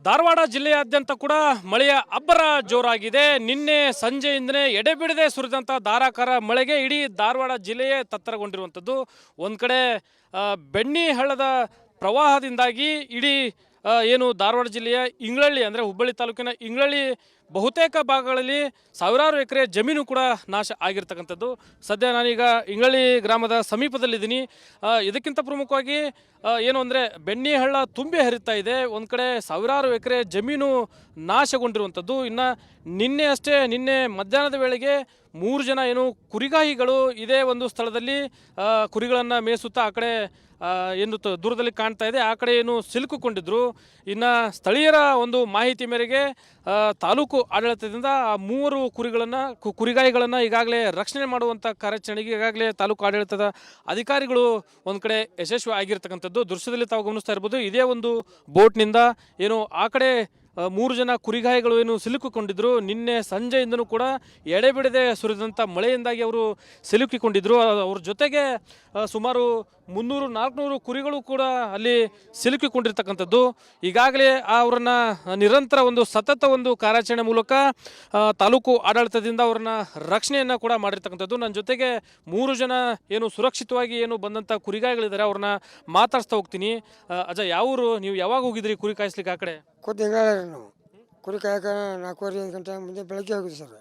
ಧಾರವಾಡ ಜಿಲ್ಲೆಯಾದ್ಯಂತ ಕೂಡ ಮಳೆಯ ಅಬ್ಬರ ಜೋರಾಗಿದೆ. ನಿನ್ನೆ ಸಂಜೆಯಿಂದನೇ ಎಡೆಬಿಡದೆ ಸುರಿದಂಥ ಧಾರಾಕಾರ ಮಳೆಗೆ ಇಡೀ ಧಾರವಾಡ ಜಿಲ್ಲೆಯೇ ತತ್ತರಗೊಂಡಿರುವಂಥದ್ದು. ಒಂದು ಕಡೆ ಬೆಣ್ಣಿ ಹಳ್ಳದ ಪ್ರವಾಹದಿಂದಾಗಿ ಇಡೀ ಏನು ಧಾರವಾಡ ಜಿಲ್ಲೆಯ ಇಂಗ್ಳಳ್ಳಿ ಅಂದರೆ ಹುಬ್ಬಳ್ಳಿ ತಾಲೂಕಿನ ಇಂಗ್ಳಳ್ಳಿ ಬಹುತೇಕ ಭಾಗಗಳಲ್ಲಿ ಸಾವಿರಾರು ಎಕರೆ ಜಮೀನು ಕೂಡ ನಾಶ ಆಗಿರ್ತಕ್ಕಂಥದ್ದು. ಸದ್ಯ ನಾನೀಗ ಇಂಗ್ಳಳ್ಳಿ ಗ್ರಾಮದ ಸಮೀಪದಲ್ಲಿದ್ದೀನಿ. ಇದಕ್ಕಿಂತ ಪ್ರಮುಖವಾಗಿ ಏನು ಅಂದರೆ ಬೆಣ್ಣಿ ಹಳ್ಳ ತುಂಬಿ ಹರಿತಾ ಇದೆ. ಒಂದು ಕಡೆ ಸಾವಿರಾರು ಎಕರೆ ಜಮೀನು ನಾಶಗೊಂಡಿರುವಂಥದ್ದು. ಇನ್ನು ನಿನ್ನೆ ಮಧ್ಯಾಹ್ನದ ವೇಳೆಗೆ 3 ಜನ ಏನು ಕುರಿಗಾಹಿಗಳು ಇದೇ ಒಂದು ಸ್ಥಳದಲ್ಲಿ ಕುರಿಗಳನ್ನು ಮೇಯಿಸುತ್ತಾ ಆ ಕಡೆ ಏನು ದೂರದಲ್ಲಿ ಕಾಣ್ತಾ ಇದೆ, ಆ ಕಡೆ ಏನು ಸಿಲುಕಿಕೊಂಡಿದ್ರು. ಇನ್ನು ಸ್ಥಳೀಯರ ಒಂದು ಮಾಹಿತಿ ಮೇರೆಗೆ ತಾಲೂಕು ಆಡಳಿತದಿಂದ ಆ 3 ಕುರಿಗಾಯಿಗಳನ್ನು ಈಗಾಗಲೇ ರಕ್ಷಣೆ ಮಾಡುವಂಥ ಕಾರ್ಯಾಚರಣೆಗೆ ಈಗಾಗಲೇ ತಾಲೂಕು ಆಡಳಿತದ ಅಧಿಕಾರಿಗಳು ಒಂದು ಕಡೆ ಯಶಸ್ವಿ ಆಗಿರ್ತಕ್ಕಂಥದ್ದು ದೃಶ್ಯದಲ್ಲಿ ತಾವು ಗಮನಿಸ್ತಾ ಇರ್ಬೋದು. ಇದೇ ಒಂದು ಬೋಟ್ನಿಂದ ಏನು ಆ ಕಡೆ 3 ಜನ ಕುರಿಗಾಯಿಗಳು ಏನು ಸಿಲುಕಿಕೊಂಡಿದ್ರು. ನಿನ್ನೆ ಸಂಜೆಯಿಂದನೂ ಕೂಡ ಎಡೆಬಿಡದೆ ಸುರಿದಂಥ ಮಳೆಯಿಂದಾಗಿ ಅವರು ಸಿಲುಕಿಕೊಂಡಿದ್ರು. ಅವ್ರ ಜೊತೆಗೆ ಸುಮಾರು 300-400 ಕುರಿಗಳು ಕೂಡ ಅಲ್ಲಿ ಸಿಲುಕಿಕೊಂಡಿರ್ತಕ್ಕಂಥದ್ದು. ಈಗಾಗಲೇ ಅವರನ್ನು ನಿರಂತರ ಸತತ ಕಾರ್ಯಾಚರಣೆ ಮೂಲಕ ತಾಲೂಕು ಆಡಳಿತದಿಂದ ಅವ್ರನ್ನ ರಕ್ಷಣೆಯನ್ನು ಕೂಡ ಮಾಡಿರ್ತಕ್ಕಂಥದ್ದು. ನನ್ನ ಜೊತೆಗೆ 3 ಜನ ಏನು ಸುರಕ್ಷಿತವಾಗಿ ಏನು ಬಂದಂಥ ಕುರಿಗಾಯಿಗಳಿದ್ದಾರೆ, ಅವ್ರನ್ನ ಮಾತಾಡ್ಸ್ತಾ ಹೋಗ್ತೀನಿ. ಅಜ್ಜ, ಯಾವೂರು? ನೀವು ಯಾವಾಗ ಹೋಗಿದ್ರಿ ಕುರಿ ಕಾಯಿಸ್ಲಿಕ್ಕೆ ಆ ಕಡೆ? ನಾವು ಕುರಿ ಕಾಯಕ 4:30 ಗಂಟೆ ಮುಂದೆ ಬೆಳಗ್ಗೆ ಹೋಗಿದ್ವಿ ಸರ್.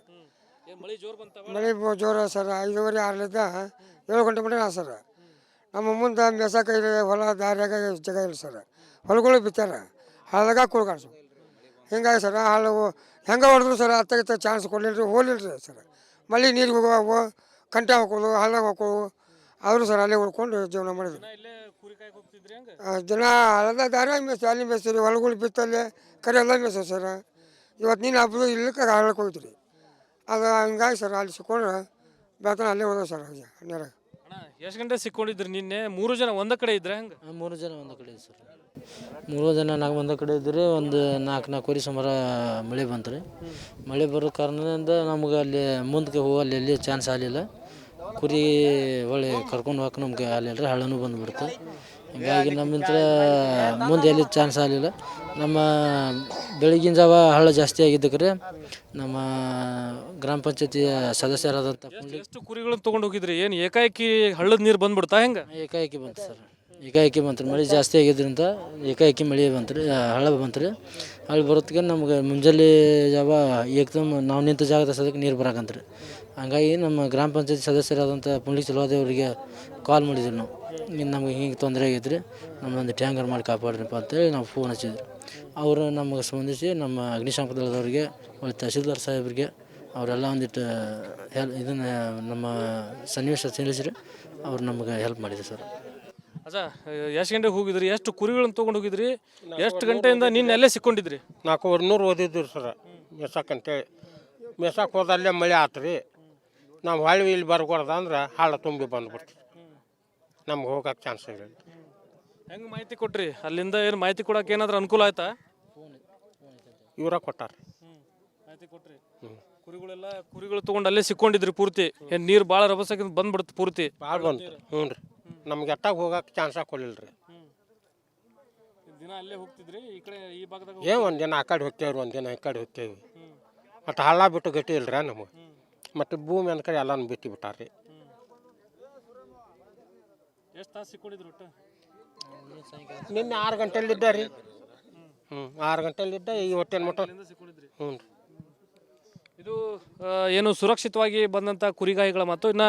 ಮಳೆ ಜೋರು ಬಂತ? ಮಳೆ ಜೋರ ಸರ್. 5:30, 6ರಿಂದ 7 ಗಂಟೆ ಮಟ್ಟ ಸರ್. ನಮ್ಮ ಮುಂದೆ ಮೇಸಕ ಹೊಲ ದಾರಿಯಾಗ ಜಾಗ ಇಲ್ಲ ಸರ್. ಹೊಲಗಳು ಬಿತ್ತಾರ, ಹಳ್ಳದಾಗ ಕುರಿ ಕಾಣಿಸು. ಹಿಂಗಾಗಿ ಸರ್ ಹಳ್ಳ ಹೆಂಗೆ ಹೊಡೆದ್ರು ಸರ್ ಅತ್ತ ಚಾನ್ಸ್ ಕೊಡಲಿಲ್ಲ, ಹೋಲಿಲ್ಲ ಸರ್. ಮಳೆ ನೀರಿಗೆ ಹೋಗುವ ಕಂಟೆ ಹಾಕೋದು, ಹಳ್ಳದಾಗ ಹಾಕೋದು ಅವರು ಸರ್ ಅಲ್ಲೇ ಉಳ್ಕೊಂಡು ಜೀವನ ಮಾಡಿದ್ರು. ಜನ ಹಳ್ಳದ ದಾರಿಯಾಗ ಮೇಯ್ಸಿ ಅಲ್ಲಿ ಮೇಯ್ಸ್ತೀರಿ, ಹೊಲಗಳು ಬಿತ್ತಲ್ಲಿ ಕರೆ ಎಲ್ಲ ಮೇಯ್ಸೋ ಸರ್. ಇವತ್ತು ನೀನು ಹಬ್ಬದು ಇಲ್ಲಕ್ಕೆ ಹಳ್ಳಕ್ಕೆ ಹೋಗ್ತೀರಿ. ಅದು ಹಿಂಗಾಗಿ ಸರ್ ಅಲ್ಲಿ ಸಿಕ್ಕೊಂಡ್ರೆ ಬೇತನ ಅಲ್ಲೇ ಹೋದ ಸರ್. ನೇರ ಎಷ್ಟು ಗಂಟೆ ಸಿಕ್ಕೊಂಡಿದ್ರಿ ನಿನ್ನೆ? 3 ಜನ ಒಂದ ಕಡೆ ಇದ್ರೆ ಹೆಂಗೆ? 3 ಜನ ಒಂದು ಕಡೆ ಸರ್. 3 ಜನ ನಾವು ಒಂದೇ ಕಡೆ ಇದ್ದರೆ ಒಂದು 4 ವರೆ ಸುಮಾರು ಮಳೆ ಬಂತು ರೀ. ಮಳೆ ಬರೋ ಕಾರಣದಿಂದ ನಮ್ಗೆ ಅಲ್ಲಿ ಮುಂದಕ್ಕೆ ಹೋಗಲ್ಲಿ ಎಲ್ಲಿ ಚಾನ್ಸ್ ಆಗಲಿಲ್ಲ. ಕುರಿ ಹೊಳೆ ಕರ್ಕೊಂಡು ಹೋಗಕ್ಕೆ ನಮ್ಗೆ ಆಗಲಿಲ್ಲ ರೀ, ಹಳ್ಳನೂ ಬಂದುಬಿಡ್ತು. ಹೀಗಾಗಿ ನಮ್ಮಿಂದ ಮುಂದೆ ಎಲ್ಲಿ ಚಾನ್ಸ್ ಆಗಲಿಲ್ಲ. ನಮ್ಮ ಬೆಳಗಿನ ಜಾವ ಹಳ್ಳ ಜಾಸ್ತಿ ಆಗಿದ್ದಕ್ಕೆ ನಮ್ಮ ಗ್ರಾಮ ಪಂಚಾಯತಿ ಸದಸ್ಯರಾದಂಥ ಎಷ್ಟು ಕುರಿಗಳನ್ನು ತೊಗೊಂಡು ಹೋಗಿದ್ರಿ? ಏನು ಏಕಾಏಕಿ ಹಳ್ಳದ ನೀರು ಬಂದ್ಬಿಡ್ತಾ ಹೆಂಗೆ? ಏಕಾಏಕಿ ಬಂತು ಸರ್. ಏಕಾಏಕಿ ಬಂತು ರೀ. ಮಳೆ ಜಾಸ್ತಿ ಆಗಿದ್ದರಿಂದ ಏಕಾಏಕಿ ಮಳೆ ಬಂತು ರೀ, ಹಳ್ಳ ಬಂತು ರೀ. ಹಳ್ಳ ಬರೋತ್ತಿಗೆ ನಮ್ಗೆ ಮುಂಜಾನೆ ಜಾವ ಏಕದಮ್ ನಾವು ನಿಂತ ಜಾಗದ ಸದಕ್ಕೆ ನೀರು ಬರಾಕಂತ್ರಿ. ಹಂಗಾಗಿ ನಮ್ಮ ಗ್ರಾಮ ಪಂಚಾಯತಿ ಸದಸ್ಯರಾದಂಥ ಪುಂಡ್ಲಿಕ್ ಚಲುವಾದೇವರಿಗೆ ಕಾಲ್ ಮಾಡಿದ್ವಿ ನಾವು. ಇನ್ನು ನಮ್ಗೆ ಹಿಂಗೆ ತೊಂದರೆ ಆಗೈತ್ರಿ, ನಮ್ಮೊಂದು ಟ್ಯಾಂಕರ್ ಮಾಡಿ ಕಾಪಾಡ್ರಿಪ್ಪ ಅಂತೇಳಿ ನಾವು ಫೋನ್ ಹಚ್ಚಿದ್ವಿ. ಅವರು ನಮಗೆ ಸಂಬಂಧಿಸಿ ನಮ್ಮ ಅಗ್ನಿಶಾಮಕ ದಳದವ್ರಿಗೆ, ಒಳ್ಳೆ ತಹಸೀಲ್ದಾರ್ ಸಾಹೇಬ್ರಿಗೆ ಅವರೆಲ್ಲ ಒಂದಿಟ್ಟು ಇದನ್ನು ನಮ್ಮ ಸನ್ನಿವೇಶ ತಿಳಿಸಿರಿ. ಅವ್ರು ನಮಗೆ ಹೆಲ್ಪ್ ಮಾಡಿದ್ರು ಸರ್. ಅಜ್ಜ, ಎಷ್ಟು ಗಂಟೆಗೆ ಹೋಗಿದ್ರಿ? ಎಷ್ಟು ಕುರಿಗಳನ್ನು ತೊಗೊಂಡು ಹೋಗಿದ್ರಿ? ಎಷ್ಟು ಗಂಟೆಯಿಂದ ನಿನ್ನೆ ಅಲ್ಲೇ ಸಿಕ್ಕೊಂಡಿದ್ರಿ? 400 ಓದಿದ್ವಿ ಸರ್ ಮೇಸಕ್ಕಂತೇಳಿ. ಮೇಸಕ್ಕೆ ಹೋದಲ್ಲೇ ಮಳೆ ಆತು ರೀ. ನಾವು ಹೊಳ್ಳಿ ಇಲ್ಲಿ ಬರ್ಕೊಡ್ದ ಅಂದ್ರೆ ಹಳ್ಳ ತುಂಬಿ ಬಂದ್ಬಿಡ್ತೀವಿ. ನಮ್ಗೆ ಹೋಗಕ್ಕೆ ಚಾನ್ಸ್ ಇಲ್ಲ. ಹೆಂಗೆ ಮಾಹಿತಿ ಕೊಟ್ರಿ? ಅಲ್ಲಿಂದ ಏನು ಮಾಹಿತಿ ಕೊಡೋಕೆ ಏನಾದರೂ ಅನುಕೂಲ ಆಯ್ತಾ? ಇವರ ಕೊಟ್ಟಾರ ಮಾಹಿತಿ ಕೊಟ್ರಿ. ಕುರಿಗಳು ತೊಗೊಂಡು ಅಲ್ಲೇ ಸಿಕ್ಕೊಂಡಿದ್ರಿ ಪೂರ್ತಿ? ಏನು ನೀರು ಭಾಳ ರಭಸಕ್ಕೆ ಬಂದ್ಬಿಡ್ತು ಪೂರ್ತಿ? ಭಾಳ ಬಂತು. ಹ್ಞೂ ರೀ, ನಮ್ಗೆ ಎಟ್ಟಾಗ ಹೋಗಕ್ಕೆ ಚಾನ್ಸ್ ಕೊಡಲಿಲ್ಲ ರೀ. ದಿನ ಅಲ್ಲೇ ಹೋಗ್ತಿದ್ರಿ ಈ ಕಡೆ ಈ ಭಾಗದಾಗ? ಒಂದಿನ ಆ ಕಡೆ ಹೋಗ್ತೇವ್ರಿ, ಒಂದಿನ ಈ ಕಡೆ ಹೋಗ್ತೇವಿ. ಮತ್ತು ಹಳ್ಳ ಬಿಟ್ಟು ಗಟ್ಟಿ ಇಲ್ರಿ ನಮಗೆ. ಮತ್ತು ಭೂಮಿ ಅಂದ ಕಡೆ ಎಲ್ಲನೂ ಬಿಟ್ಟು ಬಿಟ್ಟಾರ್ರಿ. ಎಷ್ಟು ತಾಸು ಸಿಕ್ಕೊಂಡಿದ್ರು ಒಟ್ಟು? ನಿನ್ನೆ 6 ಗಂಟೆಲಿದ್ದ ರೀ. 6 ಗಂಟೆಲಿದ್ದ ಈ ಹೊಟ್ಟೆನ ಮಟ್ಟ. ಹ್ಞೂ ರೀ. ಇದು ಏನು ಸುರಕ್ಷಿತವಾಗಿ ಬಂದಂಥ ಕುರಿಗಾಯಿಗಳ ಮತ್ತು ಇನ್ನು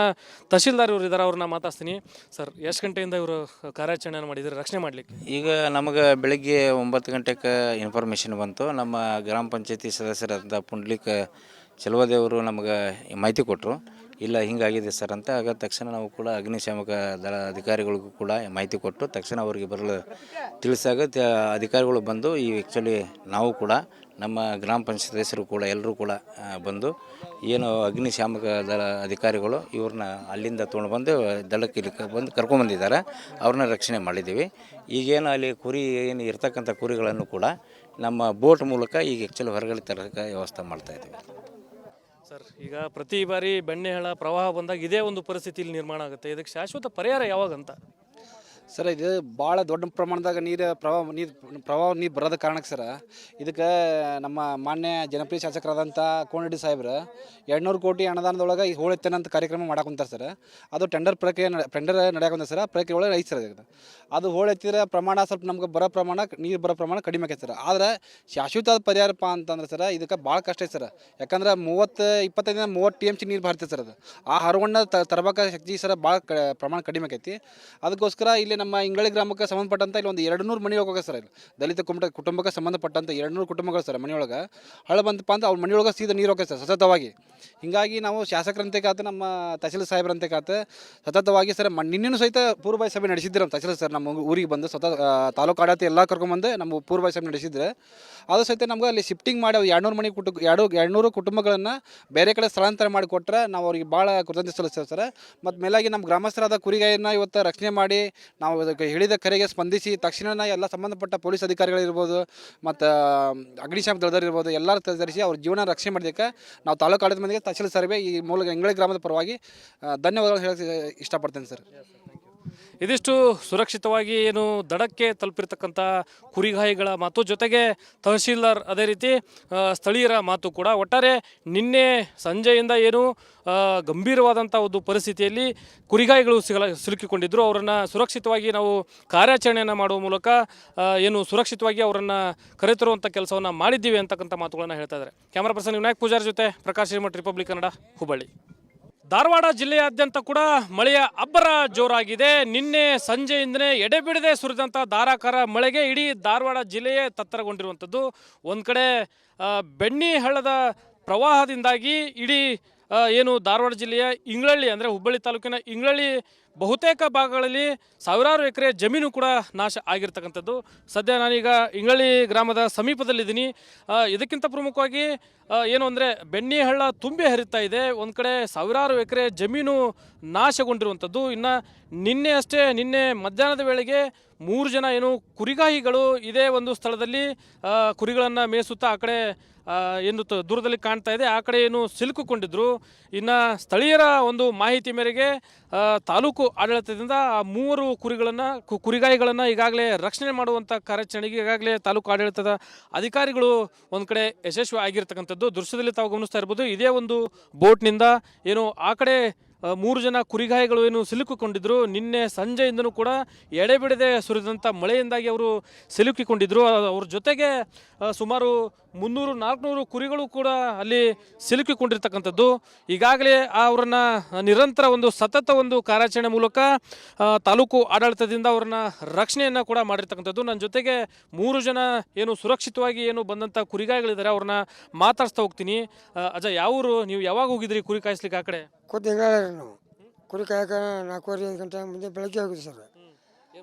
ತಹಶೀಲ್ದಾರ್ ಇವರು ಇದ್ದಾರೆ, ಅವ್ರನ್ನ ಮಾತಾಡ್ತೀನಿ. ಸರ್, ಎಷ್ಟು ಗಂಟೆಯಿಂದ ಇವರು ಕಾರ್ಯಾಚರಣೆಯನ್ನು ಮಾಡಿದ್ದಾರೆ ರಕ್ಷಣೆ ಮಾಡಲಿಕ್ಕೆ? ಈಗ ನಮಗೆ ಬೆಳಗ್ಗೆ 9 ಗಂಟೆಗೆ ಇನ್ಫಾರ್ಮೇಷನ್ ಬಂತು. ನಮ್ಮ ಗ್ರಾಮ ಪಂಚಾಯತಿ ಸದಸ್ಯರಾದ ಪುಂಡ್ಲಿಕ್ ಚಲುವಾದೇವರು ನಮಗೆ ಮಾಹಿತಿ ಕೊಟ್ಟರು. ಇಲ್ಲ ಹಿಂಗಾಗಿದೆ ಸರ್ ಅಂತ. ಆಗ ತಕ್ಷಣ ನಾವು ಕೂಡ ಅಗ್ನಿಶಾಮಕ ದಳ ಅಧಿಕಾರಿಗಳಿಗೂ ಕೂಡ ಮಾಹಿತಿ ಕೊಟ್ಟು ತಕ್ಷಣ ಅವರಿಗೆ ಬರಲು ತಿಳಿಸಾಗ ಅಧಿಕಾರಿಗಳು ಬಂದು ಈ ಆ್ಯಕ್ಚುಲಿ ನಾವು ಕೂಡ ನಮ್ಮ ಗ್ರಾಮ ಪಂಚಾಯತ್ ಸದಸ್ಯರು ಕೂಡ ಎಲ್ಲರೂ ಕೂಡ ಬಂದು ಏನು ಅಗ್ನಿಶಾಮಕ ದಳ ಅಧಿಕಾರಿಗಳು ಇವ್ರನ್ನ ಅಲ್ಲಿಂದ ತೊಗೊಂಡು ಬಂದು ದಳಕ್ಕೆ ಇಲ್ಲಿ ಬಂದು ಕರ್ಕೊಂಡ್ಬಂದಿದ್ದಾರೆ. ಅವ್ರನ್ನ ರಕ್ಷಣೆ ಮಾಡಿದ್ದೀವಿ. ಈಗೇನು ಅಲ್ಲಿ ಕುರಿ ಏನು ಇರ್ತಕ್ಕಂಥ ಕುರಿಗಳನ್ನು ಕೂಡ ನಮ್ಮ ಬೋಟ್ ಮೂಲಕ ಈಗ ಆ್ಯಕ್ಚುಲಿ ಹೊರಗಡೆ ತರೋಕ್ಕೆ ವ್ಯವಸ್ಥೆ ಮಾಡ್ತಾಯಿದ್ದೀವಿ. ಸರ್, ಈಗ ಪ್ರತಿ ಬಾರಿ ಬೆಣ್ಣೆಹಳ್ಳ ಪ್ರವಾಹ ಬಂದಾಗ ಇದೇ ಒಂದು ಪರಿಸ್ಥಿತಿ ಇಲ್ಲಿ ನಿರ್ಮಾಣ ಆಗುತ್ತೆ. ಇದಕ್ಕೆ ಶಾಶ್ವತ ಪರಿಹಾರ ಯಾವಾಗಂತ? ಸರ್ ಇದು ಭಾಳ ದೊಡ್ಡ ಪ್ರಮಾಣದಾಗ ಪ್ರವಾಹ ನೀರು ಬರೋದ ಕಾರಣಕ್ಕೆ ಸರ್ ಇದಕ್ಕೆ ನಮ್ಮ ಮಾನ್ಯ ಜನಪ್ರಿಯ ಶಾಸಕರಾದಂಥ ಕೋನರೆಡ್ಡಿ ಸಾಹೇಬ್ರು 200 ಕೋಟಿ ಅನುದಾನದೊಳಗೆ ಈ ಹೂಳೆತ್ತನಂತ ಕಾರ್ಯಕ್ರಮ ಮಾಡಾಕುಂತಾರೆ ಸರ್. ಅದು ಟೆಂಡರ್ ನಡೆಯಾಕುಂತ ಸರ್. ಪ್ರಕ್ರಿಯೆ ಒಳಗೆ ಐತೆ ಸರ್ ಅದು ಹೂಳೆತ್ತಿದ್ರೆ ಪ್ರಮಾಣ ಸ್ವಲ್ಪ ನಮ್ಗೆ ನೀರು ಬರೋ ಪ್ರಮಾಣ ಕಡಿಮೆ ಆಕೈತೆ ಸರ್. ಆದರೆ ಶಾಶ್ವತ ಪರಿಹಾರಪ್ಪ ಅಂತಂದ್ರೆ ಸರ್ ಇದಕ್ಕೆ ಭಾಳ ಕಷ್ಟ ಐತೆ ಸರ್. ಯಾಕಂದ್ರೆ 25-30 TMC ನೀರು ಬರ್ತೈತೆ ಸರ್. ಅದು ಆ ಹರವಣ್ಣ ತರಬೇಕ ಶಕ್ತಿ ಸರ್ ಭಾಳ ಪ್ರಮಾಣ ಕಡಿಮೆ ಆಕೈತಿ. ಅದಕ್ಕೋಸ್ಕರ ಇಲ್ಲಿ ನಮ್ಮ ಇಂಗಳ ಗ್ರಾಮಕ್ಕೆ ಸಂಬಂಧಪಟ್ಟಂಥ ಇಲ್ಲಿ ಒಂದು 200 ಮನೆ ಹೋಗೋಕೆ ಸರ್. ಇಲ್ಲಿ ದಲಿತ ಕುಟುಂಬಕ್ಕೆ ಸಂಬಂಧಪಟ್ಟಂಥ 200 ಕುಟುಂಬಗಳು ಸರ್ ಮನೆಯೊಳಗೆ ಹಳ ಬಂತಪ್ಪ ಅಂತ ಅವ್ರ ಮನೆಯೊಳಗೆ ಸೀದಾ ನೀರು ಹೋಗೈತೆ ಸರ್ ಸತತವಾಗಿ. ಹೀಗಾಗಿ ನಾವು ಶಾಸಕರಂತೆ ಕಾತು ನಮ್ಮ ತಹಸೀಲ್ ಸಾಹೇಬ್ರಂತೆ ಕಾತು ಸತತವಾಗಿ ಸರ್ ನಿನ್ನೆನೂ ಸಹಿತ ಪೂರ್ವಭಾವಿ ಸಭೆ ನಡೆಸಿದ್ರು ನಮ್ಮ ತಹಸೀಲ್ ಸರ್. ನಮ್ಮ ಊರಿಗೆ ಬಂದು ತಾಲೂಕು ಆಡಳಿತ ಎಲ್ಲ ಕರ್ಕೊಂಬಂದು ನಮ್ಮ ಪೂರ್ವಭಾವಿ ಸಭೆ ನಡೆಸಿದ್ರೆ ಅದು ಸಹಿತ ನಮ್ಗೆ ಅಲ್ಲಿ ಶಿಫ್ಟಿಂಗ್ ಮಾಡಿ 200 ಕುಟುಂಬಗಳನ್ನು ಬೇರೆ ಕಡೆ ಸ್ಥಳಾಂತರ ಮಾಡಿ ಕೊಟ್ಟರೆ ನಾವು ಅವ್ರಿಗೆ ಭಾಳ ಕೃತಜ್ಞತೆ ಸಲ್ಲಿಸ್ತೇವೆ ಸರ್. ಮತ್ತು ಮೇಲಾಗಿ ನಮ್ಮ ಗ್ರಾಮಸ್ಥರಾದ ಕುರಿಗಾಯಿನ ಇವತ್ತು ರಕ್ಷಣೆ ಮಾಡಿ ನಾವು ಅದಕ್ಕೆ ಹೇಳಿದ ಕರೆಗೆ ಸ್ಪಂದಿಸಿ ತಕ್ಷಣ ಎಲ್ಲ ಸಂಬಂಧಪಟ್ಟ ಪೊಲೀಸ್ ಅಧಿಕಾರಿಗಳಿರ್ಬೋದು ಮತ್ತು ಅಗ್ನಿಶಾಮಕ ದಳದಲ್ಲಿರ್ಬೋದು ಎಲ್ಲರೂ ತರಿಸಿ ಅವ್ರ ಜೀವನ ರಕ್ಷಣೆ ಮಾಡೋದಕ್ಕೆ ನಾವು ತಾಲೂಕು ಆಡಳಿತ ಮಂದಿಗೆ ತಹಸೀಲ್ ಸರ್ವೆ ಈ ಮೂಲಕ ಇಂಗಳ ಗ್ರಾಮದ ಪರವಾಗಿ ಧನ್ಯವಾದಗಳು ಹೇಳಕ್ಕೆ ಇಷ್ಟಪಡ್ತೇನೆ ಸರ್. ಇದಿಷ್ಟು ಸುರಕ್ಷಿತವಾಗಿ ಏನು ದಡಕ್ಕೆ ತಲುಪಿರ್ತಕ್ಕಂಥ ಕುರಿಗಾಯಿಗಳ ಮಾತು, ಜೊತೆಗೆ ತಹಶೀಲ್ದಾರ್ ಅದೇ ರೀತಿ ಸ್ಥಳೀಯರ ಮಾತು ಕೂಡ. ಒಟ್ಟಾರೆ ನಿನ್ನೆ ಸಂಜೆಯಿಂದ ಏನು ಗಂಭೀರವಾದಂಥ ಒಂದು ಪರಿಸ್ಥಿತಿಯಲ್ಲಿ ಕುರಿಗಾಯಿಗಳು ಸಿಲುಕಿಕೊಂಡಿದ್ದರು. ಅವರನ್ನು ಸುರಕ್ಷಿತವಾಗಿ ನಾವು ಕಾರ್ಯಾಚರಣೆಯನ್ನು ಮಾಡುವ ಮೂಲಕ ಏನು ಸುರಕ್ಷಿತವಾಗಿ ಅವರನ್ನು ಕರೆತರುವಂಥ ಕೆಲಸವನ್ನು ಮಾಡಿದ್ದೀವಿ ಅಂತಕ್ಕಂಥ ಮಾತುಗಳನ್ನು ಹೇಳ್ತಾ ಇದ್ದಾರೆ. ಕ್ಯಾಮರಾ ಪರ್ಸನ್ ವಿನಾಯಕ್ ಪೂಜಾರಿ ಜೊತೆ ಪ್ರಕಾಶ್ ಹಿರೇಮಠ, ರಿಪಬ್ಲಿಕ್ ಕನ್ನಡ, ಹುಬ್ಬಳ್ಳಿ. ಧಾರವಾಡ ಜಿಲ್ಲೆಯಾದ್ಯಂತ ಕೂಡ ಮಳೆಯ ಅಬ್ಬರ ಜೋರಾಗಿದೆ. ನಿನ್ನೆ ಸಂಜೆಯಿಂದನೇ ಎಡೆಬಿಡದೆ ಸುರಿದಂಥ ಧಾರಾಕಾರ ಮಳೆಗೆ ಇಡೀ ಧಾರವಾಡ ಜಿಲ್ಲೆಯೇ ತತ್ತರಗೊಂಡಿರುವಂಥದ್ದು. ಒಂದು ಕಡೆ ಬೆಣ್ಣಿ ಹಳ್ಳದ ಪ್ರವಾಹದಿಂದಾಗಿ ಇಡೀ ಏನು ಧಾರವಾಡ ಜಿಲ್ಲೆಯ ಇಂಗ್ಳಳ್ಳಿ ಅಂದರೆ ಹುಬ್ಬಳ್ಳಿ ತಾಲೂಕಿನ ಇಂಗ್ಳಳ್ಳಿ ಬಹುತೇಕ ಭಾಗಗಳಲ್ಲಿ ಸಾವಿರಾರು ಎಕರೆ ಜಮೀನು ಕೂಡ ನಾಶ ಆಗಿರ್ತಕ್ಕಂಥದ್ದು. ಸದ್ಯ ನಾನೀಗ ಇಂಗ್ಳಳ್ಳಿ ಗ್ರಾಮದ ಸಮೀಪದಲ್ಲಿದ್ದೀನಿ. ಇದಕ್ಕಿಂತ ಪ್ರಮುಖವಾಗಿ ಏನು ಅಂದರೆ ಬೆಣ್ಣಿ ಹಳ್ಳ ತುಂಬಿ ಹರಿತಾ ಇದೆ. ಒಂದು ಕಡೆ ಸಾವಿರಾರು ಎಕರೆ ಜಮೀನು ನಾಶಗೊಂಡಿರುವಂಥದ್ದು. ಇನ್ನು ನಿನ್ನೆ ಮಧ್ಯಾಹ್ನದ ವೇಳೆಗೆ 3 ಜನ ಏನು ಕುರಿಗಾಯಿಗಳು ಇದೇ ಒಂದು ಸ್ಥಳದಲ್ಲಿ ಕುರಿಗಳನ್ನು ಮೇಯಿಸುತ್ತಾ ಆ ಕಡೆ ಏನು ದೂರದಲ್ಲಿ ಕಾಣ್ತಾ ಇದೆ ಆ ಕಡೆ ಏನು ಸಿಲುಕಿಕೊಂಡಿದ್ರು. ಇನ್ನು ಸ್ಥಳೀಯರ ಒಂದು ಮಾಹಿತಿ ಮೇರೆಗೆ ತಾಲೂಕು ಆಡಳಿತದಿಂದ ಆ 3 ಕುರಿಗಾಯಿಗಳನ್ನು ಈಗಾಗಲೇ ರಕ್ಷಣೆ ಮಾಡುವಂಥ ಕಾರ್ಯಾಚರಣೆಗೆ ಈಗಾಗಲೇ ತಾಲೂಕು ಆಡಳಿತದ ಅಧಿಕಾರಿಗಳು ಒಂದು ಕಡೆ ಯಶಸ್ವಿ ಆಗಿರ್ತಕ್ಕಂಥದ್ದು. ದೃಶ್ಯದಲ್ಲಿ ತಾವು ಗಮನಿಸ್ತಾ ಇರ್ಬೋದು. ಇದೇ ಒಂದು ಬೋಟ್ನಿಂದ ಏನು ಆ ಕಡೆ 3 ಜನ ಕುರಿಗಾಯಿಗಳು ಏನು ಸಿಲುಕಿಕೊಂಡಿದ್ದರು. ನಿನ್ನೆ ಸಂಜೆಯಿಂದನೂ ಕೂಡ ಎಡೆಬಿಡದೆ ಸುರಿದಂಥ ಮಳೆಯಿಂದಾಗಿ ಅವರು ಸಿಲುಕಿಕೊಂಡಿದ್ದರು. ಅವ್ರ ಜೊತೆಗೆ ಸುಮಾರು 300-400 ಕುರಿಗಳು ಕೂಡ ಅಲ್ಲಿ ಸಿಲುಕಿಕೊಂಡಿರ್ತಕ್ಕಂಥದ್ದು. ಈಗಾಗಲೇ ಅವರನ್ನು ನಿರಂತರ ಸತತ ಕಾರ್ಯಾಚರಣೆ ಮೂಲಕ ತಾಲೂಕು ಆಡಳಿತದಿಂದ ಅವ್ರನ್ನ ರಕ್ಷಣೆಯನ್ನು ಕೂಡ ಮಾಡಿರ್ತಕ್ಕಂಥದ್ದು. ನನ್ನ ಜೊತೆಗೆ 3 ಜನ ಏನು ಸುರಕ್ಷಿತವಾಗಿ ಏನು ಬಂದಂಥ ಕುರಿಗಾಯಿಗಳಿದ್ದಾರೆ, ಅವ್ರನ್ನ ಮಾತಾಡಿಸ್ತಾ ಹೋಗ್ತೀನಿ. ಅಜ್ಜ, ಯಾವೂರು? ನೀವು ಯಾವಾಗ ಹೋಗಿದ್ರಿ ಕುರಿ ಕಾಯಿಸ್ಲಿಕ್ಕೆ ಆ ಕಡೆ? ಹಿಂಗಾಳಿ ನಾವು ಕುರಿ ಕಾಯಕ 4:30-5 ಗಂಟೆ ಮುಂದೆ ಬೆಳಗ್ಗೆ ಹೋಗಿದ್ವಿ ಸರ್.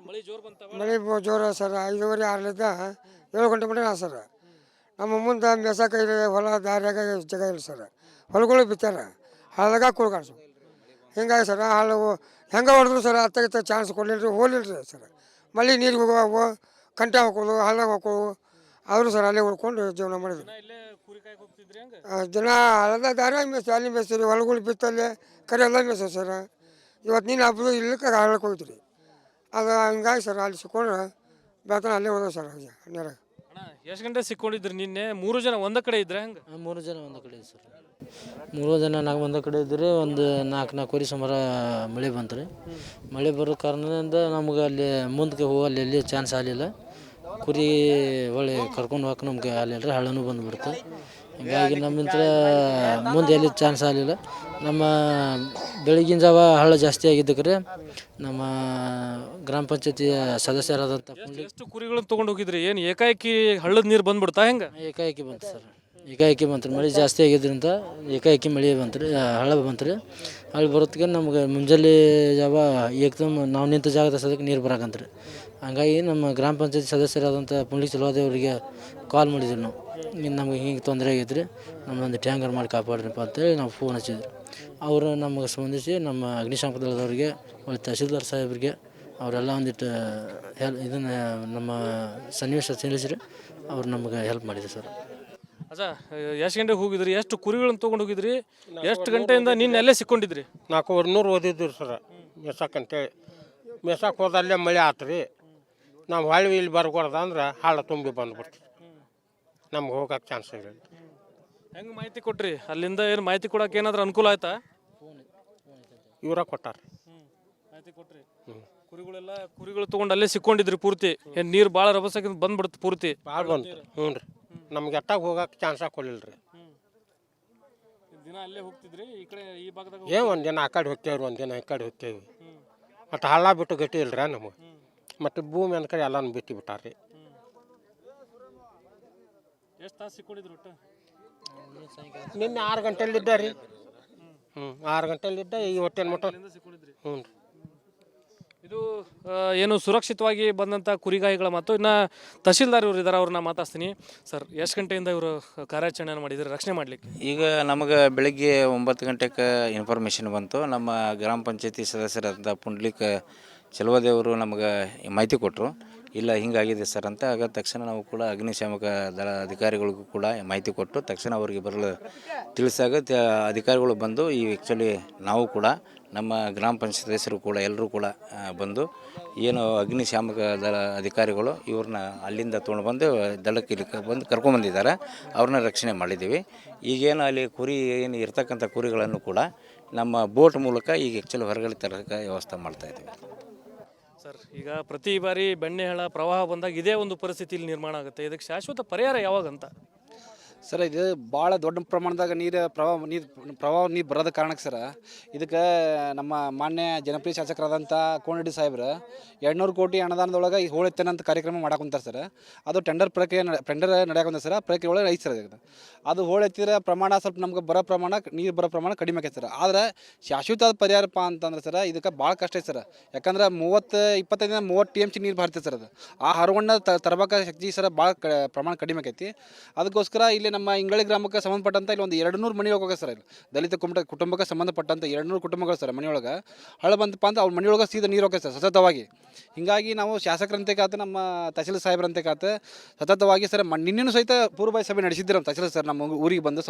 ಮಳೆ ಜೋರ ಸರ್. 5:30-6 7 ಗಂಟೆ ಮಟ್ಟ ಸರ್. ನಮ್ಮ ಮುಂದೆ ಮೇಸಕ ಹೊಲ ದಾರಿಯಾಗ ಜಾಗ ಇಲ್ಲ ಸರ್. ಹೊಲಗಳು ಬಿತ್ತಾರ, ಹಳ್ಳದಾಗ ಕುಳು ಕಾಣಿಸು. ಹಿಂಗಾಗಿ ಸರ್ ಹಳ್ಳ ಹೆಂಗೆ ಹೊಡೆದ್ರು ಸರ್ ಅತ್ತ ಚಾನ್ಸ್ ಕೊಡಲಿಲ್ಲ, ಹೋಲಿಲ್ರಿ ಸರ್. ಮಳೆ ನೀರಿಗೆ ಹೋಗುವ ಕಂಟೆ ಹಾಕೋದು, ಹಳ್ಳದಾಗ ಹಾಕೋದು, ಅವರು ಸರ್ ಅಲ್ಲೇ ಉಳ್ಕೊಂಡು ಜೀವನ ಮಾಡಿದ್ರು. ಜನ ಹಳ್ಳದಾಗ ದಾರಿಯಾಗ ಮೇಯ್ತು, ಅಲ್ಲಿ ಮೇಯ್ತೀರಿ. ಹೊಲಗಳು ಬಿತ್ತಲ್ಲಿ ಕರೆ ಎಲ್ಲ ಮೇಯ್ಸೋದು ಸರ್. ಇವತ್ತು ನೀನು ಹಬ್ಬದು ಇಲ್ಲಕ್ಕೆ ಹಳ್ಳಕ್ಕೆ ಹೋಗ್ತೀರಿ. ಅದು ಹಿಂಗಾಗಿ ಸರ್ ಅಲ್ಲಿ ಸಿಕ್ಕೊಂಡ್ರೆ ಬೆಳತನ ಅಲ್ಲೇ ಹೋದವು ಸರ್. ನೀರಾಗ ಎಷ್ಟು ಗಂಟೆ ಸಿಕ್ಕೊಂಡಿದ್ರಿ ನಿನ್ನೆ? 3 ಜನ ಒಂದ ಕಡೆ ಇದ್ರೆ ಹೆಂಗೆ? 3 ಜನ ಒಂದ ಕಡೆ ಸರ್. 3 ಜನ ಒಂದ ಕಡೆ ಇದ್ದರೆ ಒಂದು 4-4 ಸುಮಾರು ಮಳೆ ಬಂತು ರೀ. ಮಳೆ ಬರೋ ಕಾರಣದಿಂದ ನಮ್ಗೆ ಅಲ್ಲಿ ಮುಂದಕ್ಕೆ ಹೋಗಲ್ಲಿ ಎಲ್ಲಿ ಚಾನ್ಸ್ ಆಗಲಿಲ್ಲ. ಕುರಿ ಹೊಳೆ ಕರ್ಕೊಂಡು ಹೋಗಕ್ಕೆ ನಮ್ಗೆ ಆಗಲಿಲ್ಲ ರೀ. ಹಳ್ಳನೂ ಬಂದುಬಿಡ್ತು. ಹೀಗಾಗಿ ನಮ್ಮಿಂದ ಮುಂದೆ ಎಲ್ಲಿ ಚಾನ್ಸ್ ಆಗಲಿಲ್ಲ. ನಮ್ಮ ಬೆಳಗಿನ ಜಾವ ಹಳ್ಳ ಜಾಸ್ತಿ ಆಗಿದ್ದಕ್ಕೆ ನಮ್ಮ ಗ್ರಾಮ ಪಂಚಾಯತಿ ಸದಸ್ಯರಾದಂಥ ಎಷ್ಟು ಕುರಿಗಳನ್ನು ತೊಗೊಂಡು ಹೋಗಿದ್ರಿ? ಏನು ಏಕಾಏಕಿ ಹಳ್ಳದ ನೀರು ಬಂದ್ಬಿಡ್ತಾ ಹೆಂಗೆ? ಏಕಾಏಕಿ ಬಂತು ಸರ್. ಏಕಾಏಕಿ ಬಂತು ರೀ. ಮಳೆ ಜಾಸ್ತಿ ಆಗಿದ್ದರಿಂದ ಏಕಾಏಕಿ ಮಳೆ ಬಂತು ರೀ, ಹಳ್ಳ ಬಂತು ರೀ. ಹಳ್ಳ ಬರೋತ್ತಿಗೆ ನಮ್ಗೆ ಮುಂಜಾನೆ ಜಾವ ಏಕದಮ್ ನಾವು ನಿಂತ ಜಾಗದ ಸದಕ್ಕೆ ನೀರು ಬರಾಕಂತ್ರಿ. ಹಂಗಾಗಿ ನಮ್ಮ ಗ್ರಾಮ ಪಂಚಾಯತಿ ಸದಸ್ಯರಾದಂಥ ಪುಂಡ್ಲಿಕ್ ಚಲವಾದೇವರಿಗೆ ಕಾಲ್ ಮಾಡಿದ್ವಿ ನಾವು. ಇನ್ನು ನಮ್ಗೆ ಹಿಂಗೆ ತೊಂದರೆ ಆಗೈತ್ರಿ, ನಮ್ಮೊಂದು ಟ್ಯಾಂಕರ್ ಮಾಡಿ ಕಾಪಾಡ್ರಿಪ್ಪ ಅಂತೇಳಿ ನಾವು ಫೋನ್ ಹಚ್ಚಿದ್ವಿ. ಅವರು ನಮಗೆ ಸಂಬಂಧಿಸಿ ನಮ್ಮ ಅಗ್ನಿಶಾಮಕ ದಳದವರಿಗೆ, ಒಳ್ಳೆ ತಹಸೀಲ್ದಾರ್ ಸಾಹೇಬ್ರಿಗೆ ಅವರೆಲ್ಲ ಒಂದಿಟ್ಟು ಇದನ್ನು ನಮ್ಮ ಸನ್ನಿವೇಶ ತಿಳಿಸ್ರಿ. ಅವ್ರು ನಮ್ಗೆ ಹೆಲ್ಪ್ ಮಾಡಿದ್ರು ಸರ್. ಅಜ್ಜ, ಎಷ್ಟು ಗಂಟೆಗೆ ಹೋಗಿದ್ರಿ? ಎಷ್ಟು ಕುರಿಗಳನ್ನು ತೊಗೊಂಡು ಹೋಗಿದ್ರಿ? ಎಷ್ಟು ಗಂಟೆಯಿಂದ ನಿನ್ನೆ ಅಲ್ಲೇ ಸಿಕ್ಕೊಂಡಿದ್ರಿ? 400 ಓದಿದ್ರಿ ಸರ್ ಮೆಸಕ್ಕಂತೇಳಿ. ಮೇಸಕ್ಕೆ ಹೋದಲ್ಲೇ ಮಳೆ ಆತು ರೀ ನಾವು ಹೊಳ್ಳಿ ಇಲ್ಲಿ ಬರ್ಕೊಡ್ದಂದ್ರೆ ಹಳ್ಳ ತುಂಬಿ ಬಂದ್ಬಿಡ್ತೀವಿ ನಮ್ಗೆ ಹೋಗಕ್ಕೆ ಚಾನ್ಸ್ ಇರಲಿಲ್ಲ. ಹೆಂಗೆ ಮಾಹಿತಿ ಕೊಟ್ರಿ ಅಲ್ಲಿಂದ ಏನು ಮಾಹಿತಿ ಕೊಡಕ್ಕೆ ಏನಾದರೂ ಅನುಕೂಲ ಆಯ್ತಾ? ಇವರ ಕೊಟ್ಟಾರ. ಮಾಹಿತಿ ಕೊಟ್ರಿ. ಕುರಿಗಳು ತೊಗೊಂಡು ಅಲ್ಲೇ ಸಿಕ್ಕೊಂಡಿದ್ರಿ ಪೂರ್ತಿ? ಏನು ನೀರು ಭಾಳ ರಭಸಕ್ಕೆ ಬಂದ್ಬಿಡುತ್ತೆ ಪೂರ್ತಿ? ಭಾಳ ಬಂತು. ಹ್ಞೂ ರೀ, ನಮ್ಗೆ ಎಟ್ಟಾಗ ಹೋಗಕ್ಕೆ ಚಾನ್ಸ್ ಕೊಡಲಿಲ್ಲ ರೀ. ದಿನ ಅಲ್ಲೇ ಹೋಗ್ತಿದ್ರಿ ಈ ಕಡೆ ಈ ಭಾಗದಾಗ? ಒಂದು ದಿನ ಆ ಕಡೆ ಹೋಗ್ತೇವ್ರಿ, ಒಂದು ದಿನ ಈ ಕಡೆ ಹೋಗ್ತೇವಿ. ಮತ್ತು ಹಳ್ಳ ಬಿಟ್ಟು ಗಟ್ಟಿ ಇಲ್ರಿ ನಮಗೆ. ಮತ್ತು ಭೂಮಿ ಅಂದ ಕಡೆ ಎಲ್ಲನೂ ಬಿಟ್ಟು ಬಿಟ್ಟಾರ್ರಿ. ಎಷ್ಟು ತಾಸು ಸಿಕ್ಕೊಂಡಿದ್ರು ಒಟ್ಟು? ನಿನ್ನೆ 6 ಗಂಟೆಲಿದ್ದ ರೀ. 6 ಗಂಟೆಲಿದ್ದ ಈ ಹೊಟ್ಟೆನ ಮಟ್ಟ. ಹ್ಞೂ ರೀ. ಇದು ಏನು ಸುರಕ್ಷಿತವಾಗಿ ಬಂದಂಥ ಕುರಿಗಾಯಿಗಳ ಮಾತು. ಇನ್ನು ತಹಶೀಲ್ದಾರ್ ಇವರು ಇದ್ದಾರೆ, ಅವ್ರನ್ನ ಮಾತಾಡ್ತೀನಿ. ಸರ್, ಎಷ್ಟು ಗಂಟೆಯಿಂದ ಇವರು ಕಾರ್ಯಾಚರಣೆಯನ್ನು ಮಾಡಿದ್ದಾರೆ ರಕ್ಷಣೆ ಮಾಡಲಿಕ್ಕೆ? ಈಗ ನಮಗೆ ಬೆಳಗ್ಗೆ 9 ಗಂಟೆಗೆ ಇನ್ಫಾರ್ಮೇಷನ್ ಬಂತು. ನಮ್ಮ ಗ್ರಾಮ ಪಂಚಾಯತಿ ಸದಸ್ಯರಾದಂಥ ಪುಂಡ್ಲಿಕ್ ಚೆಲುವದೇವರು ನಮಗೆ ಮಾಹಿತಿ ಕೊಟ್ಟರು. ಇಲ್ಲ ಹಿಂಗಾಗಿದೆ ಸರ್ ಅಂತ. ಆಗ ತಕ್ಷಣ ನಾವು ಕೂಡ ಅಗ್ನಿಶಾಮಕ ದಳ ಅಧಿಕಾರಿಗಳಿಗೂ ಕೂಡ ಮಾಹಿತಿ ಕೊಟ್ಟು ತಕ್ಷಣ ಅವರಿಗೆ ಬರಲು ತಿಳಿಸಾಗ ಅಧಿಕಾರಿಗಳು ಬಂದು ಈ ಆ್ಯಕ್ಚುಲಿ ನಾವು ಕೂಡ ನಮ್ಮ ಗ್ರಾಮ ಪಂಚಾಯತ್ ಸದಸ್ಯರು ಕೂಡ ಎಲ್ಲರೂ ಕೂಡ ಬಂದು ಏನು ಅಗ್ನಿಶಾಮಕ ದಳ ಅಧಿಕಾರಿಗಳು ಇವ್ರನ್ನ ಅಲ್ಲಿಂದ ತೊಗೊಂಡು ಬಂದು ದಳಕ್ಕೆ ಇಲ್ಲಿ ಬಂದು ಕರ್ಕೊಂಬಂದಿದ್ದಾರೆ. ಅವ್ರನ್ನ ರಕ್ಷಣೆ ಮಾಡಿದ್ದೀವಿ. ಈಗೇನು ಅಲ್ಲಿ ಕುರಿ ಏನು ಇರ್ತಕ್ಕಂಥ ಕುರಿಗಳನ್ನು ಕೂಡ ನಮ್ಮ ಬೋಟ್ ಮೂಲಕ ಈಗ ಆ್ಯಕ್ಚುಲಿ ಹೊರಗಡೆ ತರೋಕ್ಕೆ ವ್ಯವಸ್ಥೆ ಮಾಡ್ತಾಯಿದ್ದೀವಿ. ಸರ್, ಈಗ ಪ್ರತಿ ಬಾರಿ ಬೆಣ್ಣೆಹಳ್ಳ ಪ್ರವಾಹ ಬಂದಾಗ ಇದೇ ಒಂದು ಪರಿಸ್ಥಿತಿಯಲ್ಲಿ ನಿರ್ಮಾಣ ಆಗುತ್ತೆ. ಇದಕ್ಕೆ ಶಾಶ್ವತ ಪರಿಹಾರ ಯಾವಾಗಂತ? ಸರ್, ಇದು ಭಾಳ ದೊಡ್ಡ ಪ್ರಮಾಣದಾಗ ಪ್ರವಾಹ ನೀರು ಬರೋದ ಕಾರಣಕ್ಕೆ ಸರ್ ಇದಕ್ಕೆ ನಮ್ಮ ಮಾನ್ಯ ಜನಪ್ರಿಯ ಶಾಸಕರಾದಂಥ ಕೋನರೆಡ್ಡಿ ಸಾಹೇಬ್ರು 200 ಕೋಟಿ ಅನುದಾನದೊಳಗೆ ಈ ಹೋಳೆತ್ತೇನಂತ ಕಾರ್ಯಕ್ರಮ ಮಾಡಾಕೊಂತಾರೆ ಸರ್. ಅದು ಟೆಂಡರ್ ನಡೆಯಾಕೊಂತ ಸರ್. ಆ ಪ್ರಕ್ರಿಯೆ ಒಳಗೆ ಐತೆ ಸರ್. ಅದು ಹೋಳೆತ್ತಿರ ಪ್ರಮಾಣ ಸ್ವಲ್ಪ ನಮ್ಗೆ ನೀರು ಬರೋ ಪ್ರಮಾಣ ಕಡಿಮೆ ಆಕೈತೆ ಸರ್. ಆದರೆ ಶಾಶ್ವತ ಪರಿಹಾರಪ್ಪ ಅಂತಂದ್ರೆ ಸರ್ ಇದಕ್ಕೆ ಭಾಳ ಕಷ್ಟ ಐತೆ ಸರ್. ಯಾಕಂದ್ರೆ 25-30 TMC ನೀರು ಬರ್ತೈತೆ ಸರ್. ಅದು ಆ ಹರವಣ್ಣ ತರಬೇಕ ಶಕ್ತಿ ಸರ್ ಭಾಳ ಪ್ರಮಾಣ ಕಡಿಮೆ ಆಕೈತಿ. ಅದಕ್ಕೋಸ್ಕರ ಇಲ್ಲಿ ನಮ್ಮ ಇಂಗಳಿ ಗ್ರಾಮಕ್ಕೆ ಸಂಬಂಧಪಟ್ಟಂಥ ಇಲ್ಲಿ ಒಂದು 200 ಮನೆ ಹೋಗೋಕೆ ಸರ್. ಇಲ್ಲಿ ದಲಿತ ಕುಟುಂಬಕ್ಕೆ ಸಂಬಂಧಪಟ್ಟಂಥ 200 ಕುಟುಂಬಗಳು ಸರ್. ಮನೆಯೊಳಗೆ ಹಳ್ಳ ಬಂತಪ್ಪ ಅಂತ ಅವ್ರ ಮನೆಯೊಳಗೆ ಸೀದಾ ನೀರು ಹೋಗುತ್ತೆ ಸರ್ ಸತತವಾಗಿ. ಹೀಗಾಗಿ ನಾವು ಶಾಸಕರಂತೆ ಕಾತು ನಮ್ಮ ತಹಶೀಲ್ ಸಾಹೇಬ್ರಂತೆ ಕಾತು ಸತತವಾಗಿ ಸರ್ ನಿನ್ನೆನೂ ಸಹಿತ ಪೂರ್ವಭಾವಿ ಸಭೆ ನಡೆಸಿದ್ರು ನಮ್ಮ ತಹಶೀಲ್ ಸರ್. ನಮ್ಮ ಊರಿಗೆ ಬಂದು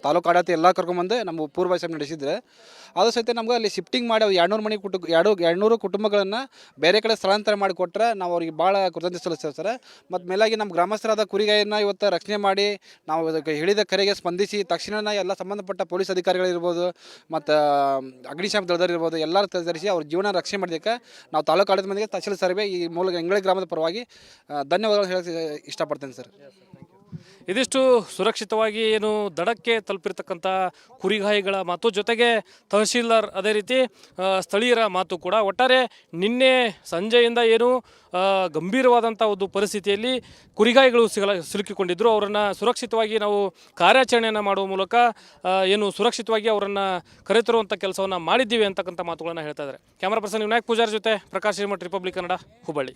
ತಾಲೂಕು ಆಡಳಿತ ಎಲ್ಲ ಕರ್ಕೊಂಡ್ಬಂದು ನಮ್ಮ ಪೂರ್ವಭಾವಿ ಸಭೆ ನಡೆಸಿದ್ರೆ ಅದು ಸಹಿತ ನಮ್ಗೆ ಅಲ್ಲಿ ಶಿಫ್ಟಿಂಗ್ ಮಾಡಿ 200 ಮನೆ 200 ಕುಟುಂಬಗಳನ್ನು ಬೇರೆ ಕಡೆ ಸ್ಥಳಾಂತರ ಮಾಡಿಕೊಟ್ರೆ ನಾವು ಅವ್ರಿಗೆ ಭಾಳ ಕೃತಜ್ಞತೆ ಸಲ್ಲಿಸ್ತೇವೆ ಸರ್. ಮತ್ತು ಮೇಲಾಗಿ ನಮ್ಮ ಗ್ರಾಮಸ್ಥರಾದ ಕುರಿಗಾಯಿನ ಇವತ್ತು ರಕ್ಷಣೆ ಮಾಡಿ ನಾವು ಹೇಳಿದ ಕರೆಗೆ ಸ್ಪಂದಿಸಿ ತಕ್ಷಣ ಎಲ್ಲ ಸಂಬಂಧಪಟ್ಟ ಪೊಲೀಸ್ ಅಧಿಕಾರಿಗಳಿರ್ಬೋದು ಮತ್ತು ಅಗ್ನಿಶಾಮಕ ದಳದಲ್ಲಿರ್ಬೋದು ಎಲ್ಲರೂ ತರಿಸಿ ಅವ್ರ ಜೀವನ ರಕ್ಷಣೆ ಮಾಡೋದಕ್ಕೆ ನಾವು ತಾಲೂಕು ಆಡಳಿತ ಮಂದಿಗೆ ತಹಶೀಲ್ ಸರ್ವೆ ಈ ಮೂಲಕ ಇಂಗಳಿ ಗ್ರಾಮದ ಪರವಾಗಿ ಧನ್ಯವಾದಗಳು ಹೇಳಕ್ಕೆ ಇಷ್ಟಪಡ್ತೇನೆ ಸರ್. ಇದಿಷ್ಟು ಸುರಕ್ಷಿತವಾಗಿ ಏನು ದಡಕ್ಕೆ ತಲುಪಿರ್ತಕ್ಕಂಥ ಕುರಿಗಾಯಿಗಳ ಮಾತು, ಜೊತೆಗೆ ತಹಶೀಲ್ದಾರ್ ಅದೇ ರೀತಿ ಸ್ಥಳೀಯರ ಮಾತು ಕೂಡ. ಒಟ್ಟಾರೆ ನಿನ್ನೆ ಸಂಜೆಯಿಂದ ಏನು ಗಂಭೀರವಾದಂಥ ಒಂದು ಪರಿಸ್ಥಿತಿಯಲ್ಲಿ ಕುರಿಗಾಯಿಗಳು ಸಿಲುಕಿಕೊಂಡಿದ್ದರು. ಅವರನ್ನು ಸುರಕ್ಷಿತವಾಗಿ ನಾವು ಕಾರ್ಯಾಚರಣೆಯನ್ನು ಮಾಡುವ ಮೂಲಕ ಏನು ಸುರಕ್ಷಿತವಾಗಿ ಅವರನ್ನು ಕರೆತರುವಂಥ ಕೆಲಸವನ್ನು ಮಾಡಿದ್ದೀವಿ ಅಂತಕ್ಕಂಥ ಮಾತುಗಳನ್ನು ಹೇಳ್ತಾ ಇದ್ದಾರೆ. ಕ್ಯಾಮರಾ ಪರ್ಸನ್ ವಿನಾಯಕ್ ಪೂಜಾರಿ ಜೊತೆ ಪ್ರಕಾಶ್ ಹಿರೇಮಠ್, ರಿಪಬ್ಲಿಕ್ ಕನ್ನಡ, ಹುಬ್ಬಳ್ಳಿ.